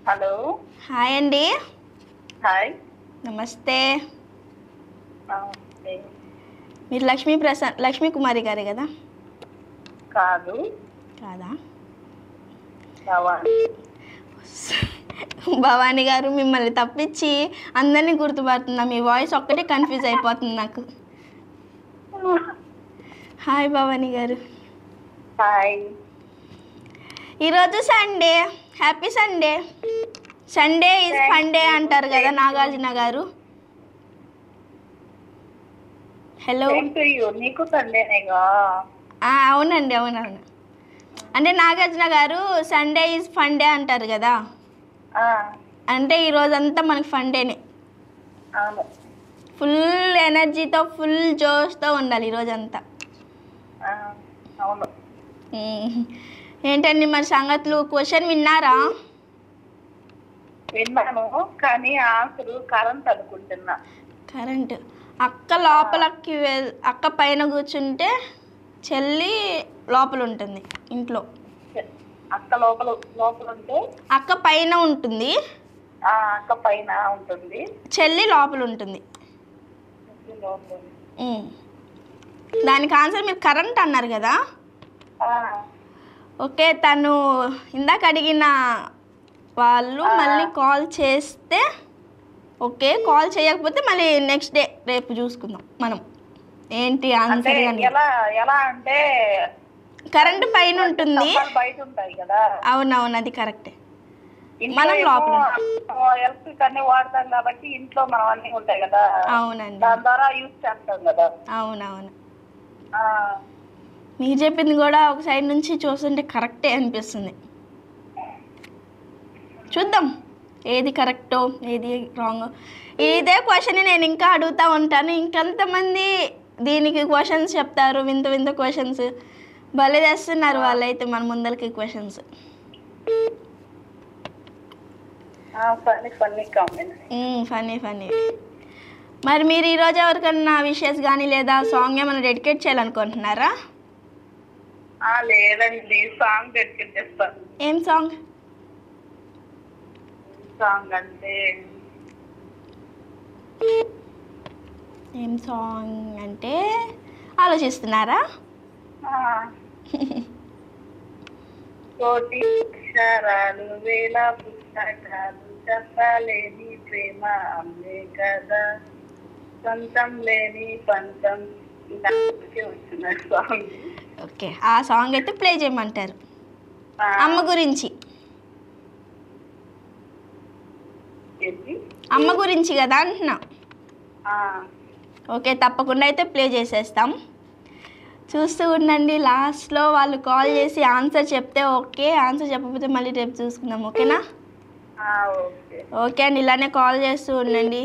Hello. Hi అండి. Hi. నమస్తే. నమస్తే. మీరు లక్ష్మీ కుమారి గారే కదా? కాదు. కాదా? భవాని. భవానీ గారు, మిమ్మల్ని తప్పించి అందరినీ గుర్తుపడుతున్నా. మీ వాయిస్ ఒక్కటే కన్ఫ్యూజ్ అయిపోతుంది నాకు. హాయ్ భవానీ గారు. హాయ్. ఈరోజు Sunday. Happy Sunday. Sunday is funday అంటారు కదా నాగార్జున గారు. హలో. నీకు సండేనేగా? అవునండి, అవునవును. అంటే నాగార్జున గారు సండే ఈజ్ ఫండే అంటారు కదా, అంటే ఈరోజంతా మనకి ఫండేనే. అవును. ఫుల్ ఎనర్జీతో ఫుల్ జోష్తో ఉండాలి ఈరోజంతా. అవును. ఏంటండి మరి సంగతులు? క్వశ్చన్ విన్నారా? విన్నాను, కానీ ఆన్సర్ కరెంట్ అనుకుంటున్నా. కరెంట్. అక్క లోపలకి అక్క పైన కూర్చుంటే చెల్లి లోపల ఉంటుంది ఇంట్లో. అక్క లోపల లోపల ఉంటే అక్క పైన ఉంటుంది, అక్క పైన ఉంటుంది, చెల్లి లోపల ఉంటుంది. దానికి ఆన్సర్ మీరు కరెంట్ అన్నారు కదా. ఓకే, తను ఇందాక అడిగిన వాళ్ళు మళ్ళీ కాల్ చేస్తే ఓకే, కాల్ చేయకపోతే మళ్ళీ నెక్స్ట్ డే రేపు చూసుకుందాం మనం ఏంటి ఆన్సర్. ఎలా అంటే కరెంట్ పైన ఉంటుంది, బయట ఉంటాయి కదా. అవునవును, అది కరెక్టే. మనం లోపల ఎలక్ట్రిక్ అన్ని వాడతాం కాబట్టి ఇంట్లో మనం అన్ని ఉంటాయి కదా. అవునండి, దాని ద్వారా యూజ్ చేస్తాం కదా. అవునవును. మీరు చెప్పింది కూడా ఒక సైడ్ నుంచి చూస్తుంటే కరెక్టే అనిపిస్తుంది. చూద్దాం ఏది కరెక్టో ఏది రాంగో. ఇదే క్వశ్చన్ నేను ఇంకా అడుగుతూ ఉంటాను. ఇంకెంతమంది దీనికి క్వశ్చన్స్ చెప్తారు, వింత వింత క్వశ్చన్స్ భలే చేస్తున్నారు వాళ్ళైతే మన ముందరికి క్వశ్చన్స్. Funny funny. మరి మీరు ఈరోజు ఎవరికన్నా విషెస్ కానీ లేదా సాంగ్ ఏమైనా డెడికేట్ చేయాలనుకుంటున్నారా? లేదండి, సాంగ్ డెడికేట్ చేస్తాను. ఏం సాంగ్? సాంగ్ అంటే ఏం సాంగ్ అంటే ఆలోచిస్తున్నారా? కోటి అక్షరాలు వేల పుస్తకాలు చెప్పలేని ప్రేమ అమ్మే కదా, సొంతం లేని పంతం. వచ్చిన సాంగ్. ఓకే, ఆ సాంగ్ అయితే ప్లే చేయమంటారు. అమ్మ గురించి. అమ్మ గురించి కదా అంటున్నా. ఓకే, తప్పకుండా అయితే ప్లే చేసేస్తాం. చూస్తూ ఉండండి. లాస్ట్లో వాళ్ళు కాల్ చేసి ఆన్సర్ చెప్తే ఓకే, ఆన్సర్ చెప్పకపోతే మళ్ళీ రేపు చూసుకుందాం. ఓకేనా? ఓకే అండి, ఇలానే కాల్ చేస్తూ ఉండండి.